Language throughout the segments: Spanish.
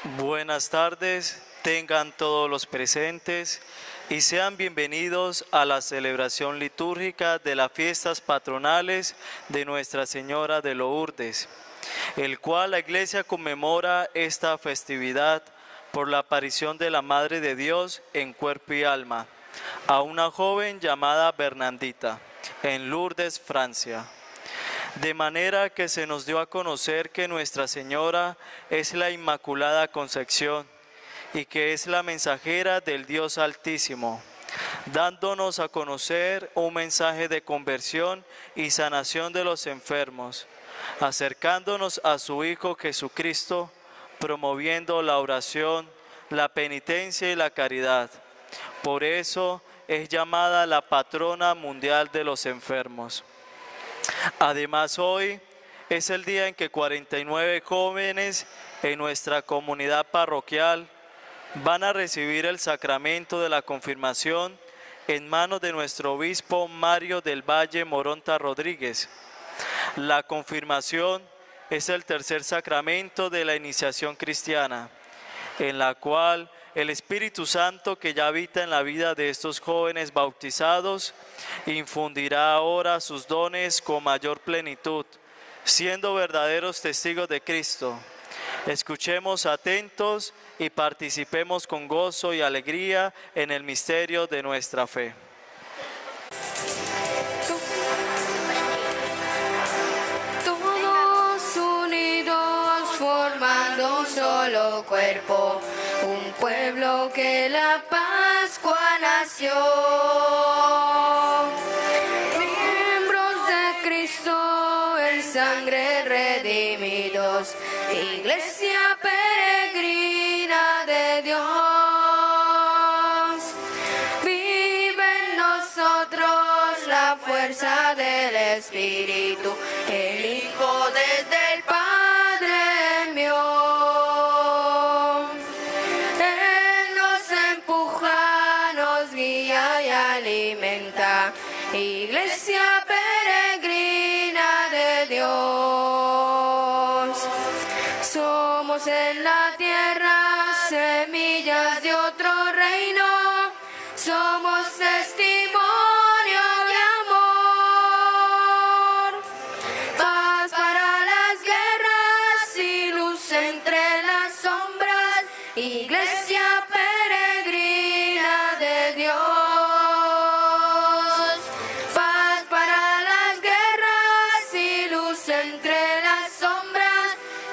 Buenas tardes, tengan todos los presentes y sean bienvenidos a la celebración litúrgica de las fiestas patronales de Nuestra Señora de Lourdes, el cual la Iglesia conmemora esta festividad por la aparición de la Madre de Dios en cuerpo y alma a una joven llamada Bernardita en Lourdes, Francia. De manera que se nos dio a conocer que Nuestra Señora es la Inmaculada Concepción y que es la mensajera del Dios Altísimo, dándonos a conocer un mensaje de conversión y sanación de los enfermos, acercándonos a su Hijo Jesucristo, promoviendo la oración, la penitencia y la caridad. Por eso es llamada la patrona mundial de los enfermos. Además, hoy es el día en que 49 jóvenes en nuestra comunidad parroquial van a recibir el sacramento de la confirmación en manos de nuestro obispo Mario del Valle Moronta Rodríguez. La confirmación es el tercer sacramento de la iniciación cristiana, en la cual el Espíritu Santo que ya habita en la vida de estos jóvenes bautizados infundirá ahora sus dones con mayor plenitud, siendo verdaderos testigos de Cristo. Escuchemos atentos y participemos con gozo y alegría en el misterio de nuestra fe. Todos unidos formando un solo cuerpo, un pueblo que la Pascua nació. Miembros de Cristo en sangre redimidos, Iglesia peregrina de Dios. Vive en nosotros la fuerza del Espíritu, el Hijo desde el Padre envió. Iglesia peregrina de Dios, somos en la tierra semillas de otro reino, somos testimonio de amor, paz para las guerras y luz entre las sombras, Iglesia peregrina de Dios.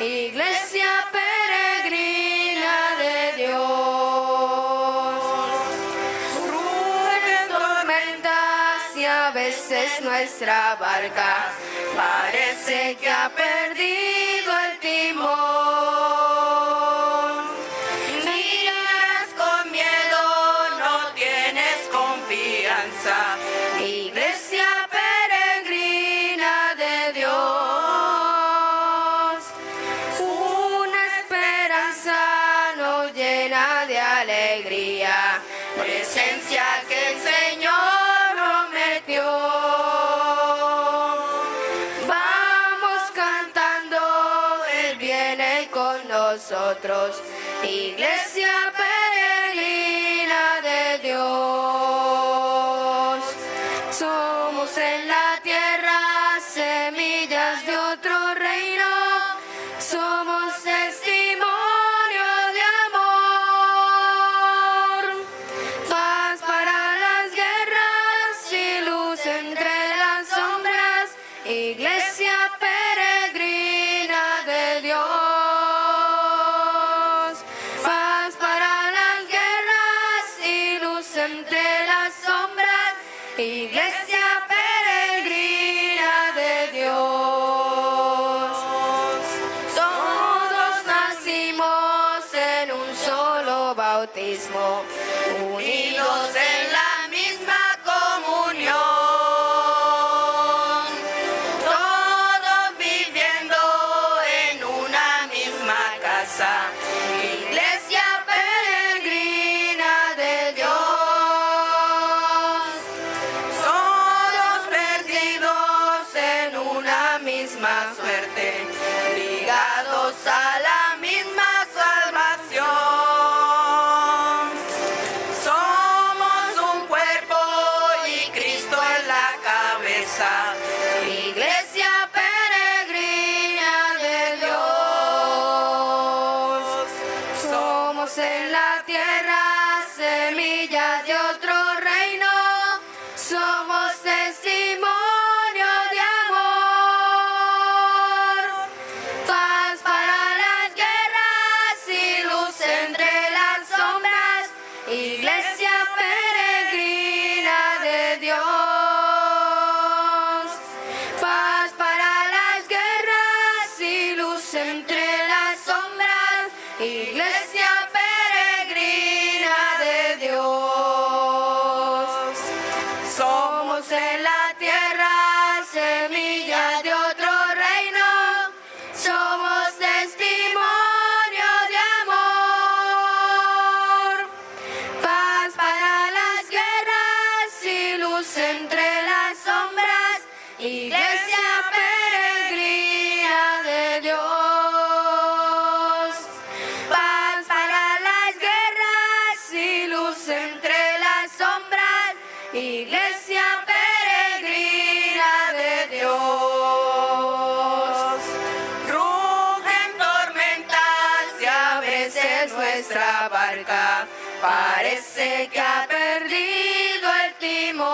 Iglesia peregrina de Dios, rugen tormentas y a veces nuestra barca parece que ha perdido el timón. Miras con miedo, no tienes confianza, Iglesia peregrina de Dios. Presencia que el Señor prometió. Vamos cantando, Él viene con nosotros, Iglesia peregrina de Dios. Somos en la tierra semillas de otro reino, somos testimonio de amor, paz para las guerras y luz entre las sombras, Iglesia peregrina de Dios, paz para las guerras y luz entre las sombras, Iglesia peregrina de Dios. Todos nacimos en un solo bautismo, unidos en la misma comunión, todos viviendo en una misma casa, Iglesia peregrina de Dios. Todos perdidos en una misma suerte, ligados a la misma salvación. Somos en la tierra semillas de otro reino, somos testimonio de amor. Paz para las guerras y luz entre las sombras, iglesia peregrina de Dios. Paz para las guerras y luz entre las sombras, iglesia peregrina de Dios. Somos en la tierra semillas de otro reino, somos testimonio de amor. Paz para las guerras y luz entre las sombras, iglesia peregrina de Dios. Paz para las guerras y luz entre las sombras, iglesia peregrina de Dios. Rugen tormentas y a veces nuestra barca parece que ha perdido el timón.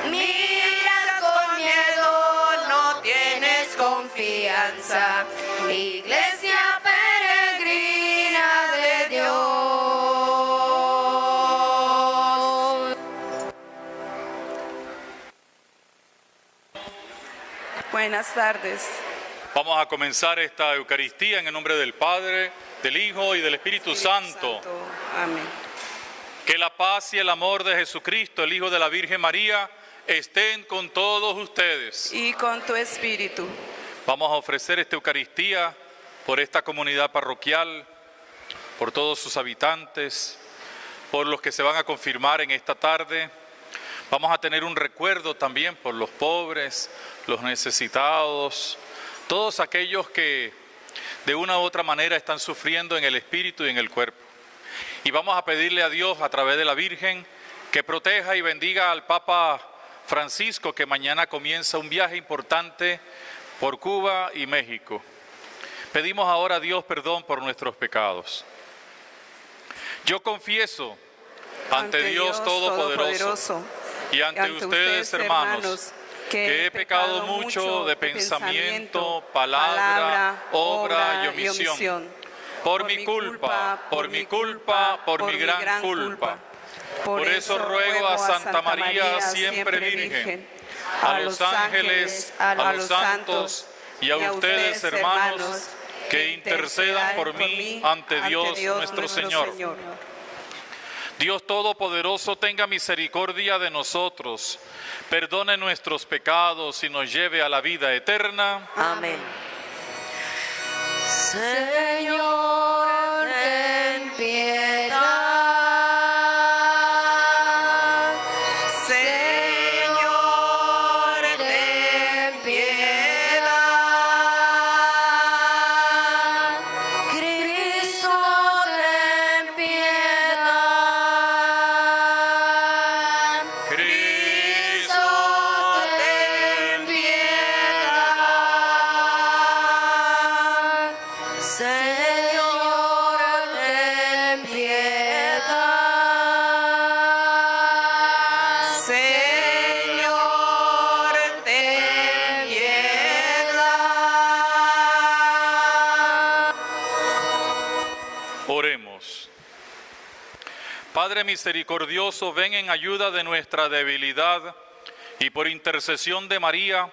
Mira con miedo, no tienes confianza, iglesia peregrina de Dios. Buenas tardes. Vamos a comenzar esta Eucaristía en el nombre del Padre, del Hijo y del Espíritu Santo. Amén. Que la paz y el amor de Jesucristo, el Hijo de la Virgen María, estén con todos ustedes. Y con tu espíritu. Vamos a ofrecer esta Eucaristía por esta comunidad parroquial, por todos sus habitantes, por los que se van a confirmar en esta tarde. Vamos a tener un recuerdo también por los pobres, los necesitados, todos aquellos que de una u otra manera están sufriendo en el espíritu y en el cuerpo. Y vamos a pedirle a Dios a través de la Virgen que proteja y bendiga al Papa Francisco, que mañana comienza un viaje importante por Cuba y México. Pedimos ahora a Dios perdón por nuestros pecados. Yo confieso ante Dios Todopoderoso y ante ustedes, hermanos, que he pecado mucho de pensamiento, palabra, obra y omisión. Por mi culpa, por mi gran culpa. Por eso ruego a Santa María, siempre Virgen, a los ángeles, a los santos y a ustedes, hermanos, que intercedan por mí ante Dios nuestro Señor. Dios Todopoderoso tenga misericordia de nosotros, perdone nuestros pecados y nos lleve a la vida eterna. Amén. Señor, ten piedad. Señor, ten piedad. Cristo, ten piedad. Cristo, ten piedad. Señor, ten piedad. Señor, ten piedad. Oremos. Padre misericordioso, ven en ayuda de nuestra debilidad y por intercesión de María,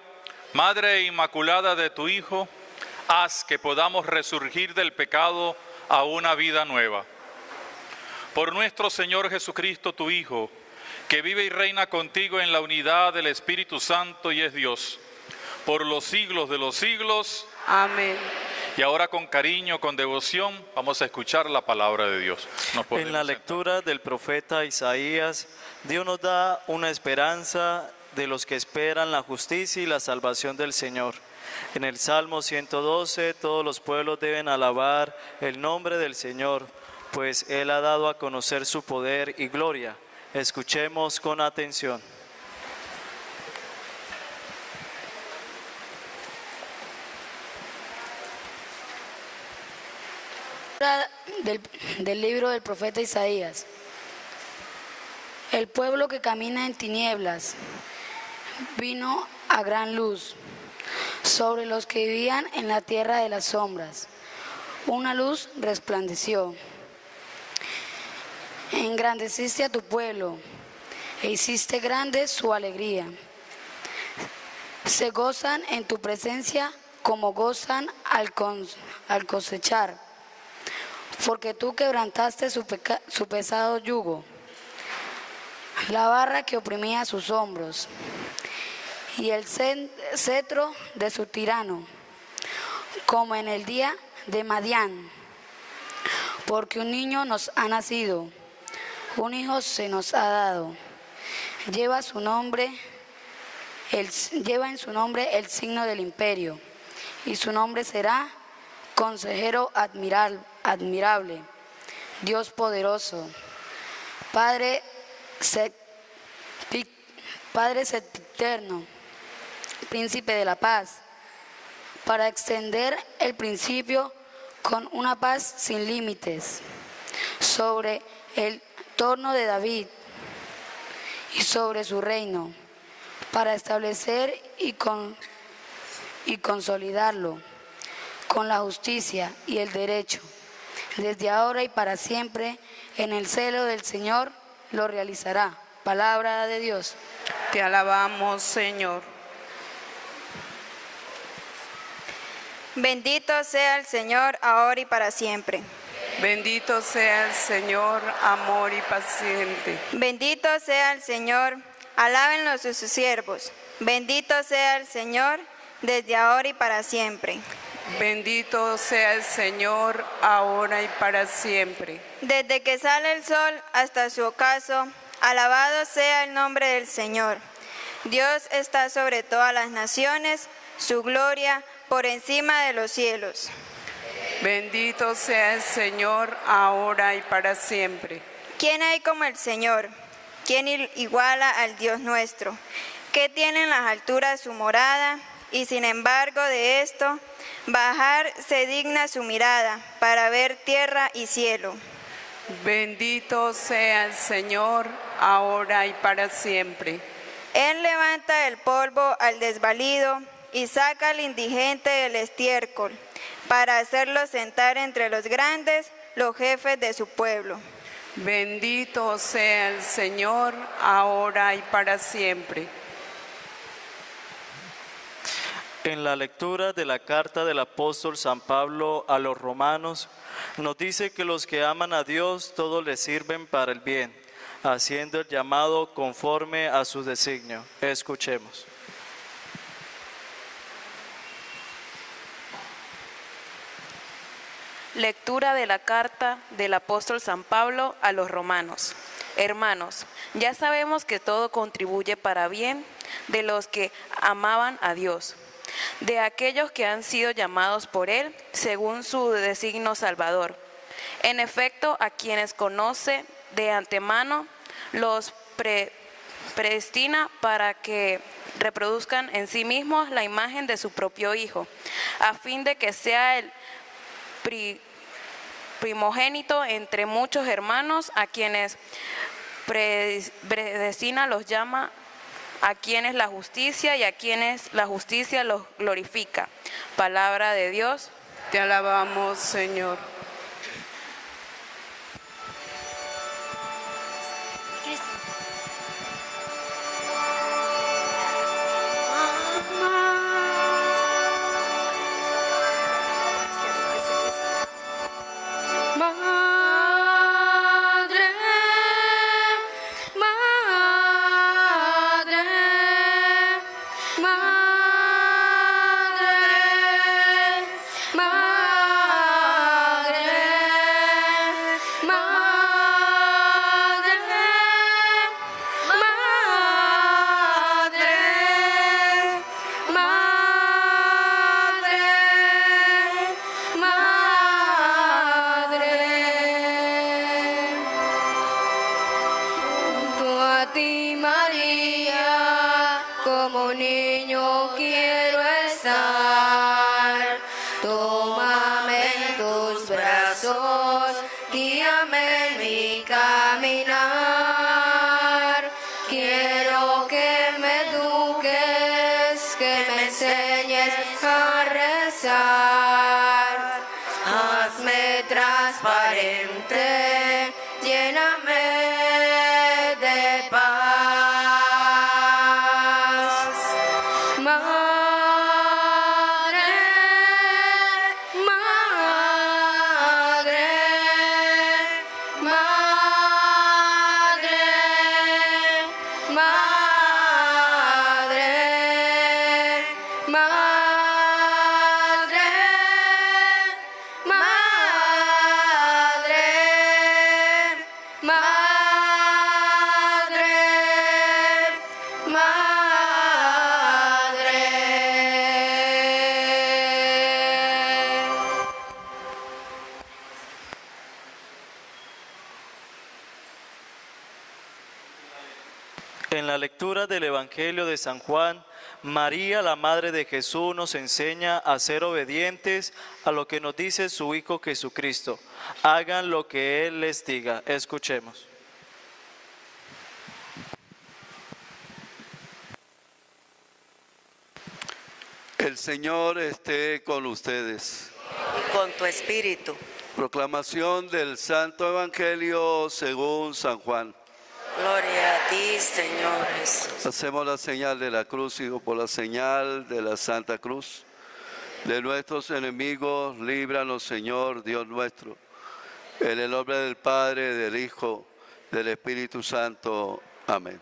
Madre Inmaculada de tu Hijo, haz que podamos resurgir del pecado a una vida nueva. Por nuestro Señor Jesucristo, tu Hijo, que vive y reina contigo en la unidad del Espíritu Santo y es Dios, por los siglos de los siglos. Amén. Y ahora con cariño, con devoción, vamos a escuchar la palabra de Dios. En la lectura del profeta Isaías, Dios nos da una esperanza de los que esperan la justicia y la salvación del Señor. En el Salmo 112, todos los pueblos deben alabar el nombre del Señor, pues Él ha dado a conocer su poder y gloria. Escuchemos con atención. Del libro del profeta Isaías. El pueblo que camina en tinieblas vino a gran luz. Sobre los que vivían en la tierra de las sombras, una luz resplandeció. Engrandeciste a tu pueblo e hiciste grande su alegría. Se gozan en tu presencia como gozan al cosechar, porque tú quebrantaste su pesado yugo, la barra que oprimía sus hombros, y el cetro de su tirano, como en el día de Madián. Porque un niño nos ha nacido, un hijo se nos ha dado, lleva en su nombre el signo del imperio, y su nombre será Consejero admirable, Dios poderoso, Padre sempiterno, Príncipe de la paz, para extender el principio con una paz sin límites sobre el trono de David y sobre su reino, para establecer y consolidarlo con la justicia y el derecho, desde ahora y para siempre. En el celo del Señor lo realizará. Palabra de Dios. Te alabamos, Señor. Bendito sea el Señor, ahora y para siempre. Bendito sea el Señor, amor y paciente. Bendito sea el Señor, alábenlo sus siervos. Bendito sea el Señor, desde ahora y para siempre. Bendito sea el Señor, ahora y para siempre. Desde que sale el sol hasta su ocaso, alabado sea el nombre del Señor. Dios está sobre todas las naciones, su gloria por encima de los cielos. Bendito sea el Señor, ahora y para siempre. ¿Quién hay como el Señor? ¿Quién iguala al Dios nuestro? Que tiene en las alturas su morada, y sin embargo de esto, bajar se digna su mirada para ver tierra y cielo. Bendito sea el Señor, ahora y para siempre. Él levanta del polvo al desvalido y saca al indigente del estiércol, para hacerlo sentar entre los grandes, los jefes de su pueblo. Bendito sea el Señor, ahora y para siempre. En la lectura de la carta del apóstol San Pablo a los romanos, nos dice que los que aman a Dios, todo les sirven para el bien, haciendo el llamado conforme a su designio. Escuchemos. Lectura de la carta del apóstol San Pablo a los romanos. Hermanos, ya sabemos que todo contribuye para bien de los que amaban a Dios, de aquellos que han sido llamados por Él según su designio salvador. En efecto, a quienes conoce de antemano, los predestina para que reproduzcan en sí mismos la imagen de su propio Hijo, a fin de que sea el primogénito entre muchos hermanos. A quienes predestina los llama, a quienes la justicia, y a quienes la justicia los glorifica. Palabra de Dios. Te alabamos, Señor. Madre, hazme transparente, lléname de paz. Madre, madre, madre, madre, madre, En la lectura del Evangelio de San Juan, María, la Madre de Jesús, nos enseña a ser obedientes a lo que nos dice su Hijo Jesucristo. Hagan lo que Él les diga. Escuchemos. El Señor esté con ustedes. Y con tu espíritu. Proclamación del Santo Evangelio según San Juan. Gloria a ti, Señor Jesús. Hacemos la señal de la cruz y por la señal de la Santa Cruz. De nuestros enemigos, líbranos, Señor, Dios nuestro. En el nombre del Padre, del Hijo, del Espíritu Santo. Amén.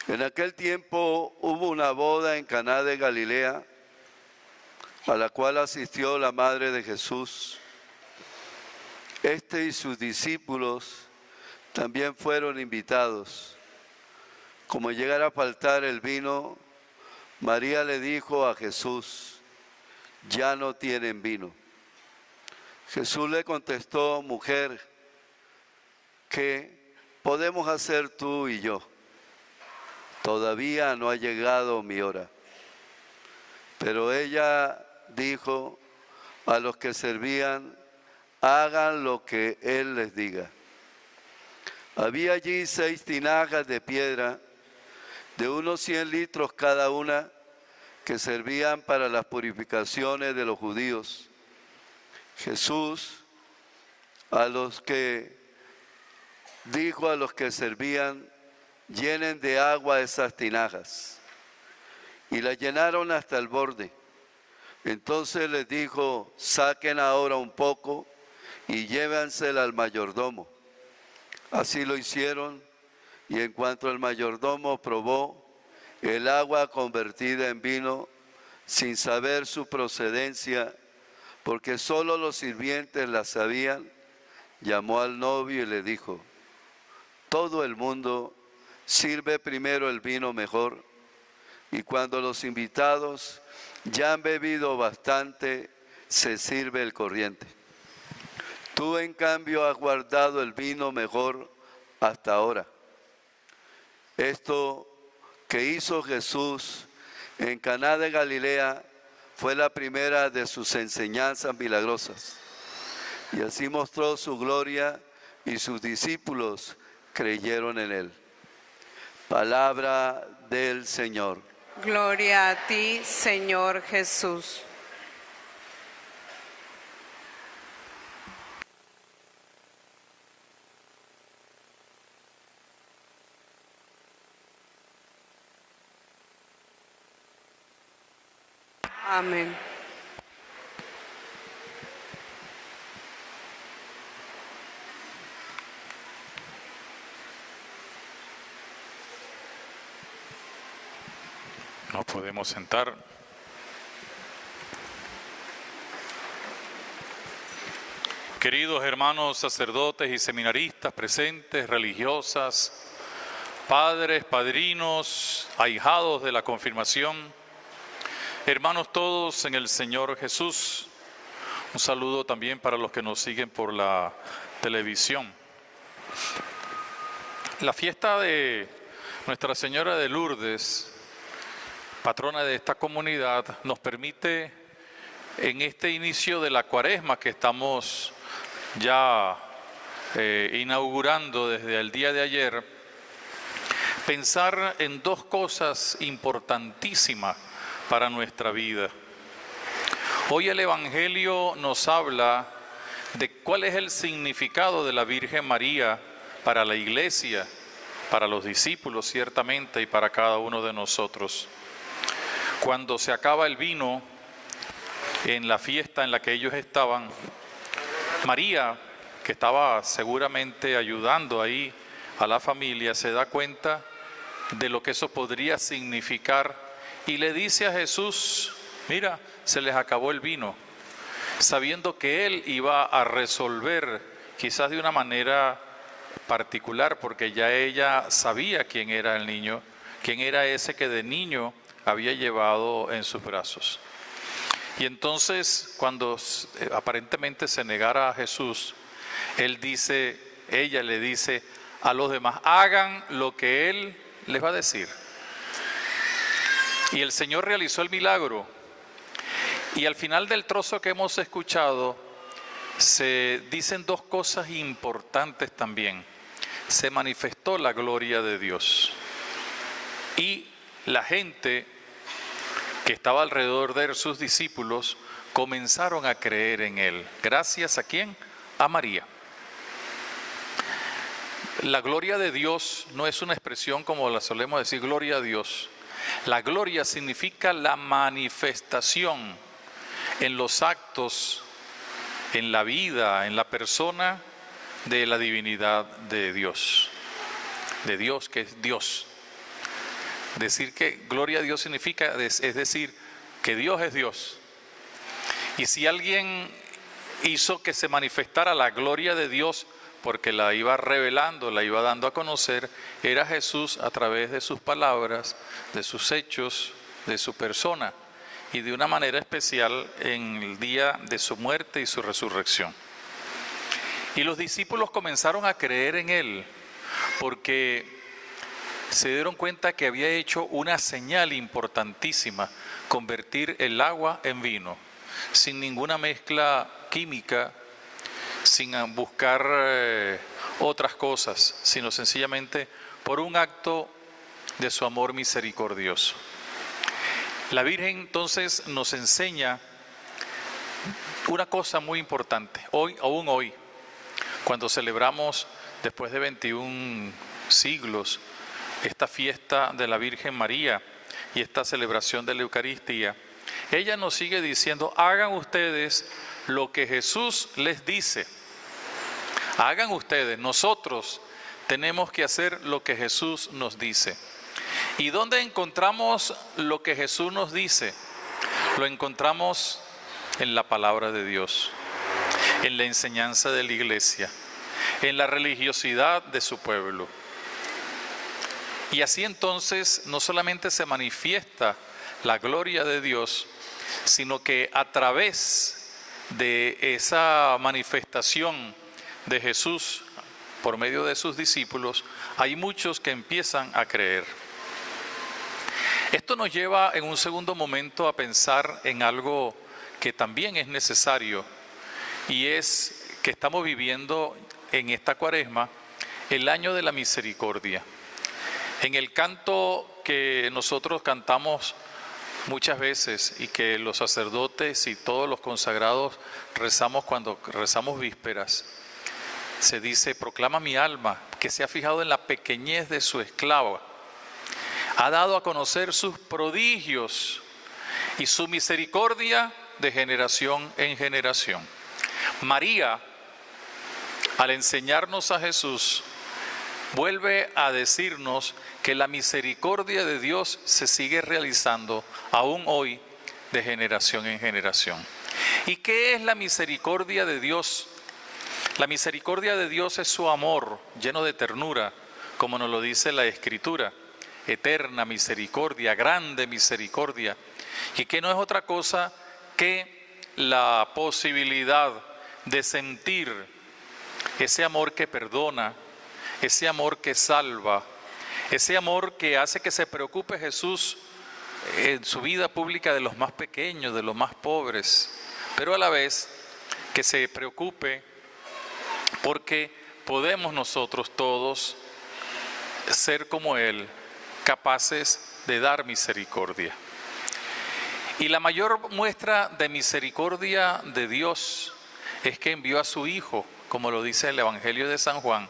En aquel tiempo hubo una boda en Caná de Galilea, a la cual asistió la madre de Jesús. Este y sus discípulos también fueron invitados. Como llegara a faltar el vino, María le dijo a Jesús: ya no tienen vino. Jesús le contestó: mujer, ¿qué podemos hacer tú y yo? Todavía no ha llegado mi hora. Pero ella dijo a los que servían: hagan lo que Él les diga. Había allí 6 tinajas de piedra, de unos 100 litros cada una, que servían para las purificaciones de los judíos. Jesús dijo a los que servían: llenen de agua esas tinajas. Y las llenaron hasta el borde. Entonces les dijo: saquen ahora un poco y llévensela al mayordomo. Así lo hicieron, y en cuanto el mayordomo probó el agua convertida en vino, sin saber su procedencia, porque solo los sirvientes la sabían, llamó al novio y le dijo: todo el mundo sirve primero el vino mejor, y cuando los invitados ya han bebido bastante, se sirve el corriente. Tú, en cambio, has guardado el vino mejor hasta ahora. Esto que hizo Jesús en Caná de Galilea fue la primera de sus enseñanzas milagrosas. Y así mostró su gloria, y sus discípulos creyeron en él. Palabra del Señor. Gloria a ti, Señor Jesús. Amén. Nos podemos sentar. Queridos hermanos sacerdotes y seminaristas presentes, religiosas, padres, padrinos, ahijados de la confirmación, hermanos todos en el Señor Jesús, un saludo también para los que nos siguen por la televisión. La fiesta de Nuestra Señora de Lourdes patrona de esta comunidad, nos permite en este inicio de la Cuaresma que estamos ya inaugurando desde el día de ayer, pensar en dos cosas importantísimas para nuestra vida. Hoy el Evangelio nos habla de cuál es el significado de la Virgen María para la Iglesia, para los discípulos ciertamente y para cada uno de nosotros. Cuando se acaba el vino en la fiesta en la que ellos estaban, María, que estaba seguramente ayudando ahí a la familia, se da cuenta de lo que eso podría significar y le dice a Jesús: mira, se les acabó el vino, sabiendo que él iba a resolver, quizás de una manera particular, porque ya ella sabía quién era el niño, quién era ese que de niño había llevado en sus brazos. Y entonces, cuando aparentemente se negara a Jesús, ella le dice a los demás: hagan lo que él les va a decir. Y el Señor realizó el milagro. Y al final del trozo que hemos escuchado, se dicen dos cosas importantes también. Se manifestó la gloria de Dios. Y la gente que estaba alrededor de sus discípulos comenzaron a creer en él. ¿Gracias a quién? A María. La gloria de Dios no es una expresión como la solemos decir, gloria a Dios. La gloria significa la manifestación en los actos, en la vida, en la persona de la divinidad de Dios que es Dios. Decir que gloria a Dios significa, es decir, que Dios es Dios. Y si alguien hizo que se manifestara la gloria de Dios porque la iba revelando, la iba dando a conocer, era Jesús a través de sus palabras, de sus hechos, de su persona, y de una manera especial en el día de su muerte y su resurrección. Y los discípulos comenzaron a creer en él, porque se dieron cuenta que había hecho una señal importantísima: convertir el agua en vino, sin ninguna mezcla química, sin buscar otras cosas, sino sencillamente por un acto de su amor misericordioso. La Virgen entonces nos enseña una cosa muy importante, aún hoy, cuando celebramos después de 21 siglos esta fiesta de la Virgen María y esta celebración de la Eucaristía. Ella nos sigue diciendo: hagan ustedes lo que Jesús les dice. Hagan ustedes, nosotros tenemos que hacer lo que Jesús nos dice. ¿Y dónde encontramos lo que Jesús nos dice? Lo encontramos en la palabra de Dios, en la enseñanza de la Iglesia, en la religiosidad de su pueblo. Y así entonces no solamente se manifiesta la gloria de Dios, sino que a través de esa manifestación de Jesús por medio de sus discípulos, hay muchos que empiezan a creer. Esto nos lleva en un segundo momento a pensar en algo que también es necesario, y es que estamos viviendo en esta Cuaresma el año de la misericordia. En el canto que nosotros cantamos muchas veces y que los sacerdotes y todos los consagrados rezamos cuando rezamos vísperas, se dice: proclama mi alma que se ha fijado en la pequeñez de su esclava, ha dado a conocer sus prodigios y su misericordia de generación en generación. María, al enseñarnos a Jesús, vuelve a decirnos que la misericordia de Dios se sigue realizando aún hoy de generación en generación. ¿Y qué es la misericordia de Dios? La misericordia de Dios es su amor lleno de ternura, como nos lo dice la Escritura: eterna misericordia, grande misericordia, y que no es otra cosa que la posibilidad de sentir ese amor que perdona, ese amor que salva, ese amor que hace que se preocupe Jesús en su vida pública de los más pequeños, de los más pobres, pero a la vez que se preocupe porque podemos nosotros todos ser como Él, capaces de dar misericordia. Y la mayor muestra de misericordia de Dios es que envió a su Hijo, como lo dice el Evangelio de San Juan,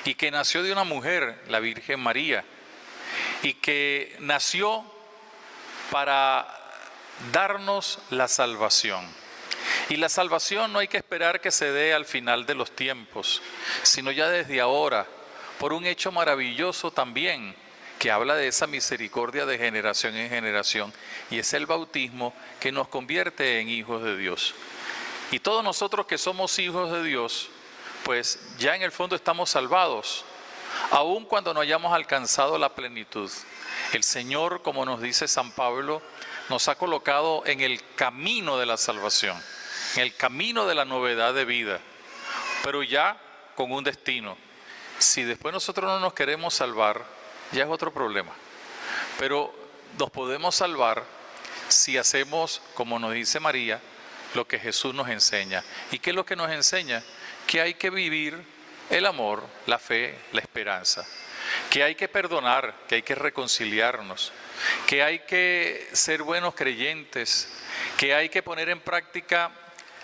y que nació de una mujer, la Virgen María, y que nació para darnos la salvación. Y la salvación no hay que esperar que se dé al final de los tiempos, sino ya desde ahora, por un hecho maravilloso también, que habla de esa misericordia de generación en generación, y es el bautismo que nos convierte en hijos de Dios. Y todos nosotros que somos hijos de Dios, pues ya en el fondo estamos salvados, aun cuando no hayamos alcanzado la plenitud. El Señor, como nos dice San Pablo, nos ha colocado en el camino de la salvación, en el camino de la novedad de vida, pero ya con un destino. Si después nosotros no nos queremos salvar, ya es otro problema. Pero nos podemos salvar si hacemos, como nos dice María, lo que Jesús nos enseña. ¿Y qué es lo que nos enseña? Que hay que vivir el amor, la fe, la esperanza. Que hay que perdonar, que hay que reconciliarnos, que hay que ser buenos creyentes, que hay que poner en práctica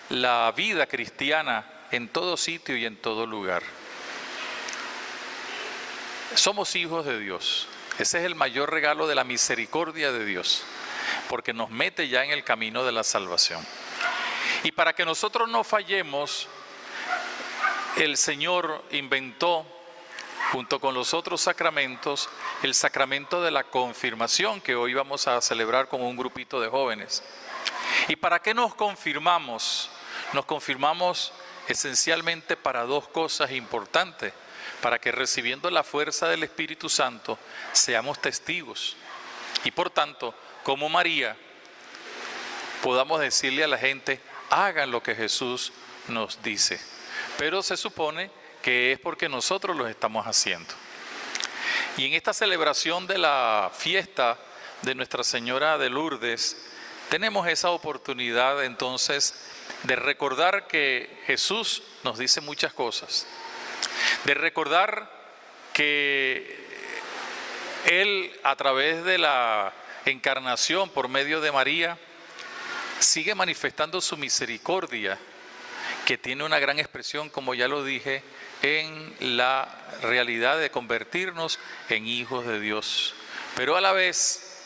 la vida cristiana en todo sitio y en todo lugar. Somos hijos de Dios. Ese es el mayor regalo de la misericordia de Dios, porque nos mete ya en el camino de la salvación. Y para que nosotros no fallemos, el Señor inventó, junto con los otros sacramentos, el sacramento de la confirmación, que hoy vamos a celebrar con un grupito de jóvenes. ¿Y para qué nos confirmamos? Nos confirmamos esencialmente para dos cosas importantes: para que recibiendo la fuerza del Espíritu Santo seamos testigos y por tanto, como María, podamos decirle a la gente: hagan lo que Jesús nos dice. Pero se supone que es porque nosotros lo estamos haciendo. Y en esta celebración de la fiesta de Nuestra Señora de Lourdes, tenemos esa oportunidad entonces de recordar que Jesús nos dice muchas cosas, de recordar que Él, a través de la encarnación por medio de María, sigue manifestando su misericordia, que tiene una gran expresión, como ya lo dije, en la realidad de convertirnos en hijos de Dios. Pero a la vez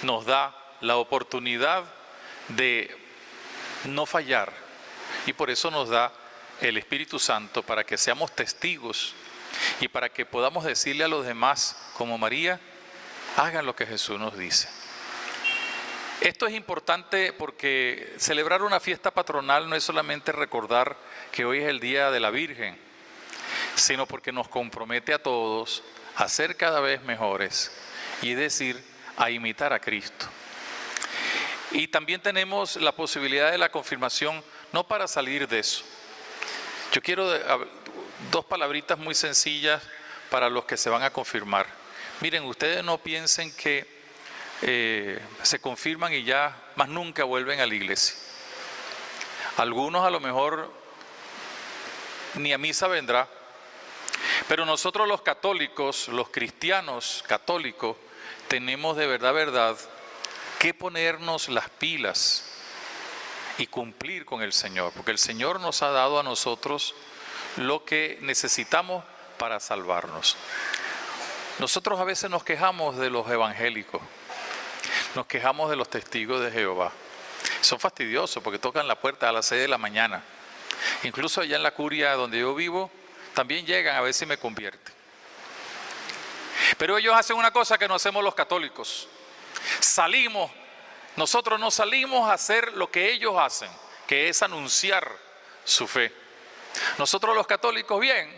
nos da la oportunidad de no fallar, y por eso nos da el Espíritu Santo, para que seamos testigos y para que podamos decirle a los demás, como María: hagan lo que Jesús nos dice. Esto es importante porque celebrar una fiesta patronal no es solamente recordar que hoy es el Día de la Virgen, sino porque nos compromete a todos a ser cada vez mejores, y es decir, a imitar a Cristo. Y también tenemos la posibilidad de la confirmación, no para salir de eso. Yo quiero dos palabritas muy sencillas para los que se van a confirmar. Miren, ustedes no piensen que se confirman y ya más nunca vuelven a la iglesia. Algunos a lo mejor ni a misa vendrá, pero nosotros los católicos, los cristianos católicos, tenemos de verdad que ponernos las pilas y cumplir con el Señor, porque el Señor nos ha dado a nosotros lo que necesitamos para salvarnos. Nosotros a veces nos quejamos de los evangélicos, nos quejamos de los testigos de Jehová. Son fastidiosos porque tocan la puerta a las 6 de la mañana. Incluso allá en la curia donde yo vivo, también llegan a ver si me convierten. Pero ellos hacen una cosa que no hacemos los católicos. Nosotros no salimos a hacer lo que ellos hacen, que es anunciar su fe. Nosotros los católicos, bien,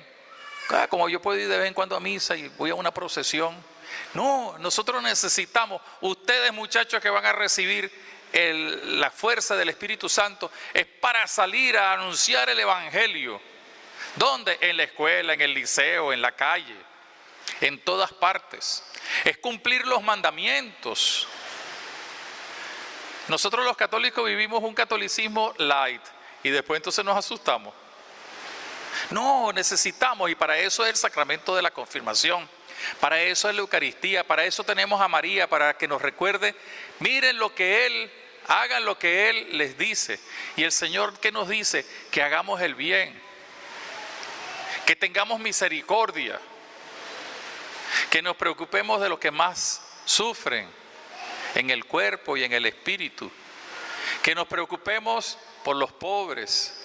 como yo puedo ir de vez en cuando a misa y voy a una procesión. No, nosotros necesitamos, ustedes muchachos que van a recibir la fuerza del Espíritu Santo, es para salir a anunciar el Evangelio. ¿Dónde? En la escuela, en el liceo, en la calle, en todas partes. Es cumplir los mandamientos. Nosotros los católicos vivimos un catolicismo light y después entonces nos asustamos. No, necesitamos, y para eso es el sacramento de la confirmación, para eso es la Eucaristía, para eso tenemos a María, para que nos recuerde, miren lo que Él, hagan lo que Él les dice. Y el Señor, ¿qué nos dice? Que hagamos el bien, que tengamos misericordia, que nos preocupemos de los que más sufren en el cuerpo y en el espíritu, que nos preocupemos por los pobres,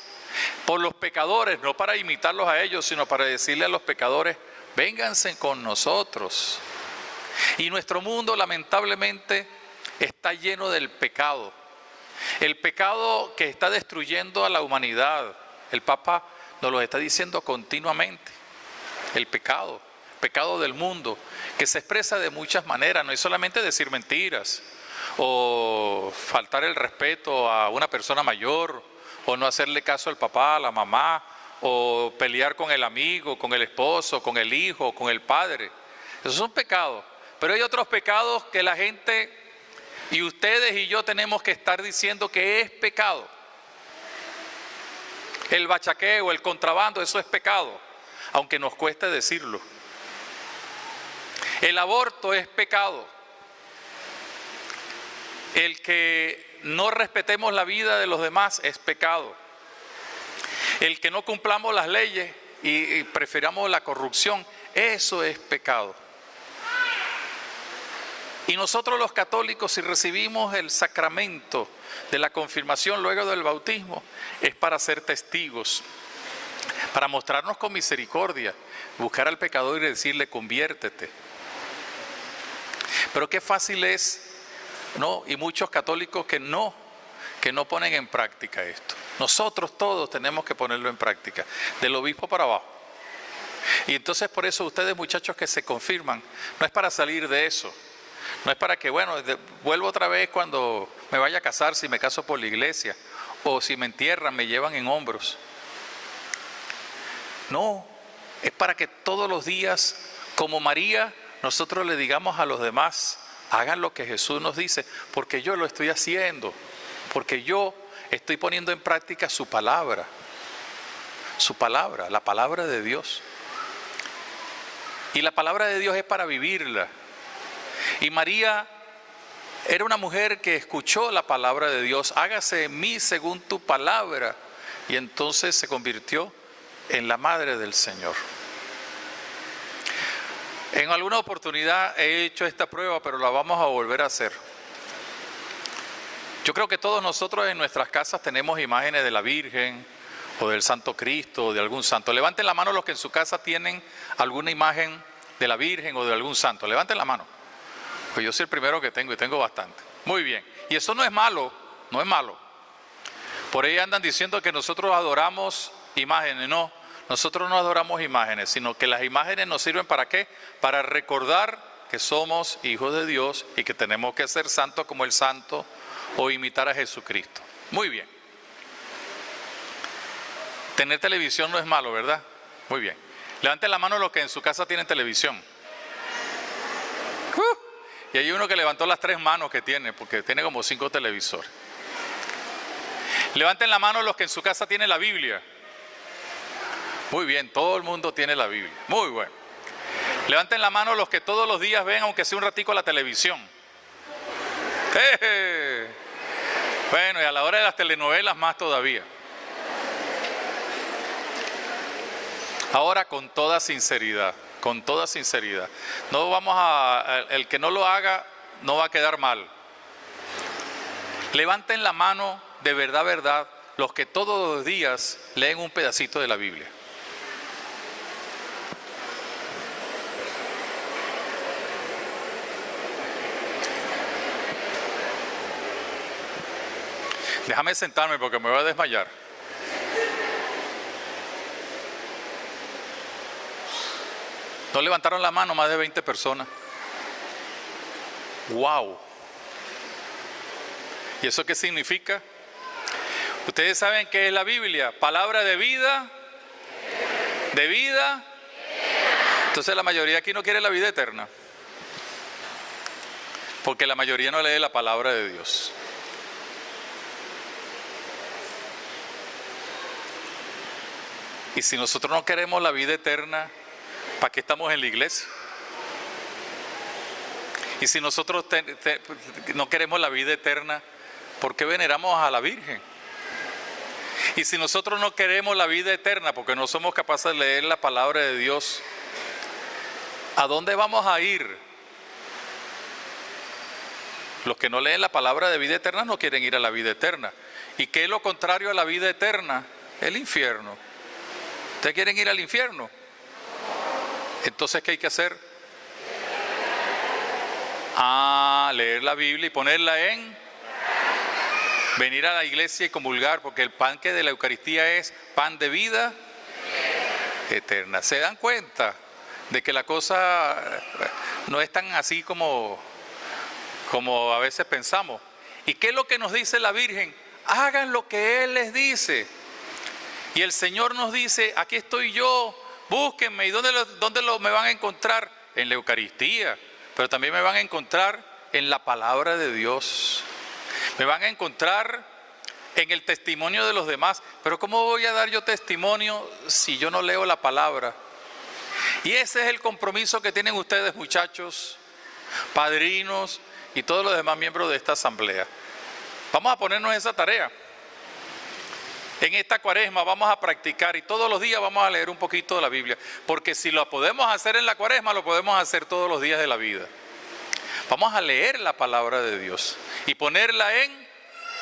por los pecadores, no para imitarlos a ellos, sino para decirle a los pecadores, vénganse con nosotros. Y nuestro mundo lamentablemente está lleno del pecado, el pecado que está destruyendo a la humanidad. El Papa nos lo está diciendo continuamente, el pecado del mundo, que se expresa de muchas maneras, no es solamente decir mentiras, o faltar el respeto a una persona mayor, o no hacerle caso al papá, a la mamá, o pelear con el amigo, con el esposo, con el hijo, con el padre. Esos son pecados. Pero hay otros pecados que la gente y ustedes y yo tenemos que estar diciendo que es pecado. El bachaqueo, el contrabando, eso es pecado, aunque nos cueste decirlo. El aborto es pecado. El que no respetemos la vida de los demás es pecado. El que no cumplamos las leyes y prefiramos la corrupción, eso es pecado. Y nosotros los católicos, si recibimos el sacramento de la confirmación luego del bautismo, es para ser testigos, para mostrarnos con misericordia, buscar al pecador y decirle, conviértete. Pero qué fácil es, ¿no? Y muchos católicos que no ponen en práctica esto. Nosotros todos tenemos que ponerlo en práctica, del obispo para abajo. Y entonces por eso ustedes, muchachos que se confirman, no es para salir de eso, no es para que, bueno, vuelvo otra vez cuando me vaya a casar, si me caso por la iglesia, o si me entierran, me llevan en hombros. No, es para que todos los días, como María, nosotros le digamos a los demás, hagan lo que Jesús nos dice, porque yo lo estoy haciendo, porque yo estoy poniendo en práctica su palabra, la palabra de Dios. Y la palabra de Dios es para vivirla. Y María era una mujer que escuchó la palabra de Dios, hágase en mí según tu palabra, y entonces se convirtió en la madre del Señor. En alguna oportunidad he hecho esta prueba, pero la vamos a volver a hacer. Yo creo que todos nosotros en nuestras casas tenemos imágenes de la Virgen o del Santo Cristo o de algún santo. Levanten la mano los que en su casa tienen alguna imagen de la Virgen o de algún santo. Levanten la mano. Pues yo soy el primero que tengo y tengo bastante. Muy bien. Y eso no es malo, no es malo. Por ahí andan diciendo que nosotros adoramos imágenes. No, nosotros no adoramos imágenes, sino que las imágenes nos sirven ¿para qué? Para recordar que somos hijos de Dios y que tenemos que ser santos como el santo o imitar a Jesucristo. Muy bien. Tener televisión no es malo, ¿verdad? Muy bien. Levanten la mano los que en su casa tienen televisión. Y hay uno que levantó las 3 manos que tiene, porque tiene como 5 televisores. Levanten la mano los que en su casa tienen la Biblia. Muy bien, todo el mundo tiene la Biblia. Muy bueno. Levanten la mano los que todos los días ven, aunque sea un ratico, la televisión. Bueno, y a la hora de las telenovelas más todavía. Ahora con toda sinceridad, no vamos el que no lo haga no va a quedar mal. Levanten la mano de verdad, los que todos los días leen un pedacito de la Biblia. Déjame sentarme porque me voy a desmayar. No levantaron la mano más de 20 personas. ¡Wow! ¿Y eso qué significa? Ustedes saben qué es la Biblia. Palabra de vida. ¿De vida? Entonces la mayoría aquí no quiere la vida eterna. Porque la mayoría no lee la palabra de Dios. Y si nosotros no queremos la vida eterna, ¿para qué estamos en la iglesia? Y si nosotros no queremos la vida eterna, ¿por qué veneramos a la Virgen? Y si nosotros no queremos la vida eterna porque no somos capaces de leer la palabra de Dios, ¿a dónde vamos a ir? Los que no leen la palabra de vida eterna no quieren ir a la vida eterna. ¿Y qué es lo contrario a la vida eterna? El infierno. ¿Ustedes quieren ir al infierno? Entonces, ¿qué hay que hacer? Leer la Biblia y ponerla en... Venir a la iglesia y comulgar, porque el pan que de la Eucaristía es pan de vida eterna. ¿Se dan cuenta de que la cosa no es tan así como a veces pensamos? ¿Y qué es lo que nos dice la Virgen? Hagan lo que Él les dice. Y el Señor nos dice, aquí estoy yo, búsquenme. ¿Y dónde me van a encontrar? En la Eucaristía, pero también me van a encontrar en la palabra de Dios. Me van a encontrar en el testimonio de los demás. Pero ¿cómo voy a dar yo testimonio si yo no leo la palabra? Y ese es el compromiso que tienen ustedes, muchachos, padrinos y todos los demás miembros de esta asamblea. Vamos a ponernos esa tarea. En esta cuaresma vamos a practicar y todos los días vamos a leer un poquito de la Biblia. Porque si lo podemos hacer en la cuaresma, lo podemos hacer todos los días de la vida. Vamos a leer la palabra de Dios y ponerla en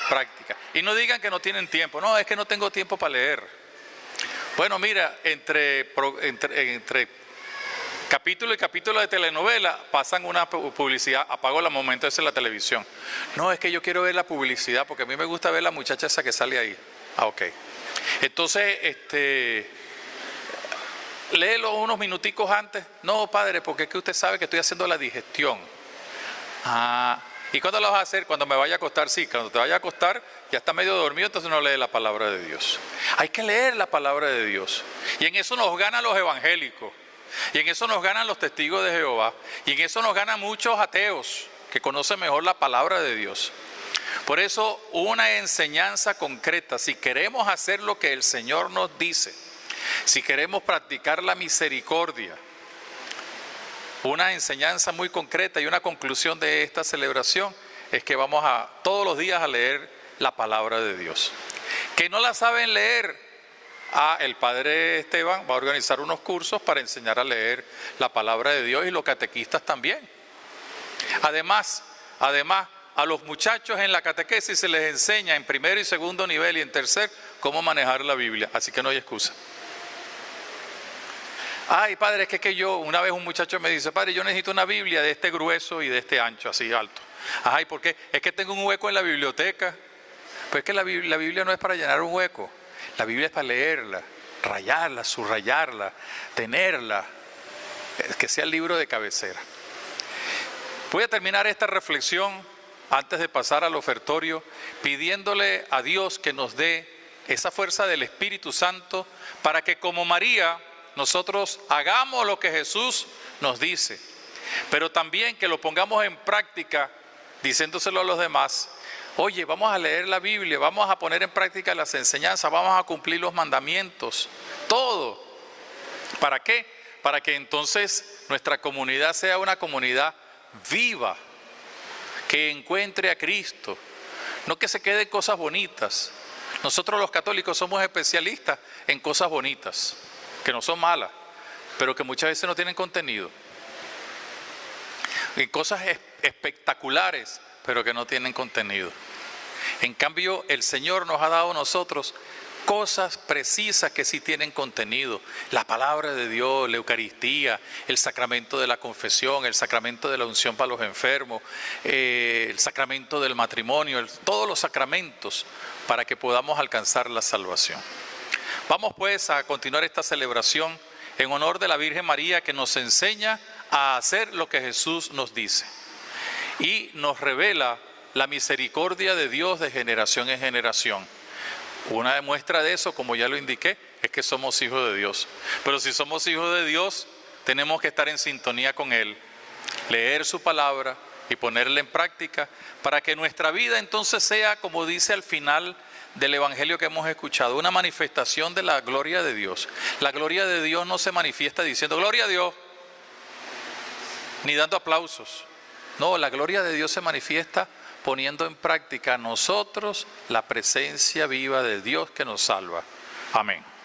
práctica. Y no digan que no tienen tiempo. No, es que no tengo tiempo para leer. Bueno, mira, entre capítulo y capítulo de telenovela pasan una publicidad. Apago el momento ese en la televisión. No, es que yo quiero ver la publicidad porque a mí me gusta ver la muchacha esa que sale ahí. Ok. Entonces, léelo unos minuticos antes. No, padre, porque es que usted sabe que estoy haciendo la digestión. ¿Y cuándo lo vas a hacer? Cuando me vaya a acostar. Sí, cuando te vaya a acostar ya está medio dormido, entonces no lee la palabra de Dios. Hay que leer la palabra de Dios. Y en eso nos ganan los evangélicos. Y en eso nos ganan los testigos de Jehová. Y en eso nos ganan muchos ateos que conocen mejor la palabra de Dios. Por eso, una enseñanza concreta. Si queremos hacer lo que el Señor nos dice, si queremos practicar la misericordia, una enseñanza muy concreta y una conclusión de esta celebración es que vamos todos los días a leer la palabra de Dios. Que no la saben leer, el padre Esteban va a organizar unos cursos para enseñar a leer la palabra de Dios y los catequistas también. Además, a los muchachos en la catequesis se les enseña en primero y segundo nivel y en tercer cómo manejar la Biblia, así que no hay excusa. Ay, padre, es que una vez un muchacho me dice, padre, yo necesito una Biblia de este grueso y de este ancho, así alto. Ay, ¿por qué? Es que tengo un hueco en la biblioteca. Pues es que la Biblia no es para llenar un hueco. La Biblia es para leerla, rayarla, subrayarla, tenerla, que sea el libro de cabecera. Voy a terminar esta reflexión antes de pasar al ofertorio, pidiéndole a Dios que nos dé esa fuerza del Espíritu Santo para que como María nosotros hagamos lo que Jesús nos dice, pero también que lo pongamos en práctica diciéndoselo a los demás. Oye, vamos a leer la Biblia, vamos a poner en práctica las enseñanzas, vamos a cumplir los mandamientos, todo. ¿Para qué? Para que entonces nuestra comunidad sea una comunidad viva, que encuentre a Cristo, no que se quede en cosas bonitas. Nosotros los católicos somos especialistas en cosas bonitas, que no son malas, pero que muchas veces no tienen contenido. En cosas espectaculares, pero que no tienen contenido. En cambio, el Señor nos ha dado a nosotros cosas precisas que sí tienen contenido. La palabra de Dios, la Eucaristía, el sacramento de la confesión, el sacramento de la unción para los enfermos, el sacramento del matrimonio, todos los sacramentos para que podamos alcanzar la salvación. Vamos pues a continuar esta celebración en honor de la Virgen María, que nos enseña a hacer lo que Jesús nos dice y nos revela la misericordia de Dios de generación en generación. Una muestra de eso, como ya lo indiqué, es que somos hijos de Dios. Pero si somos hijos de Dios, tenemos que estar en sintonía con Él, leer su palabra y ponerla en práctica para que nuestra vida entonces sea, como dice al final del evangelio que hemos escuchado, una manifestación de la gloria de Dios. La gloria de Dios no se manifiesta diciendo gloria a Dios, ni dando aplausos. No, la gloria de Dios se manifiesta poniendo en práctica a nosotros la presencia viva de Dios que nos salva. Amén.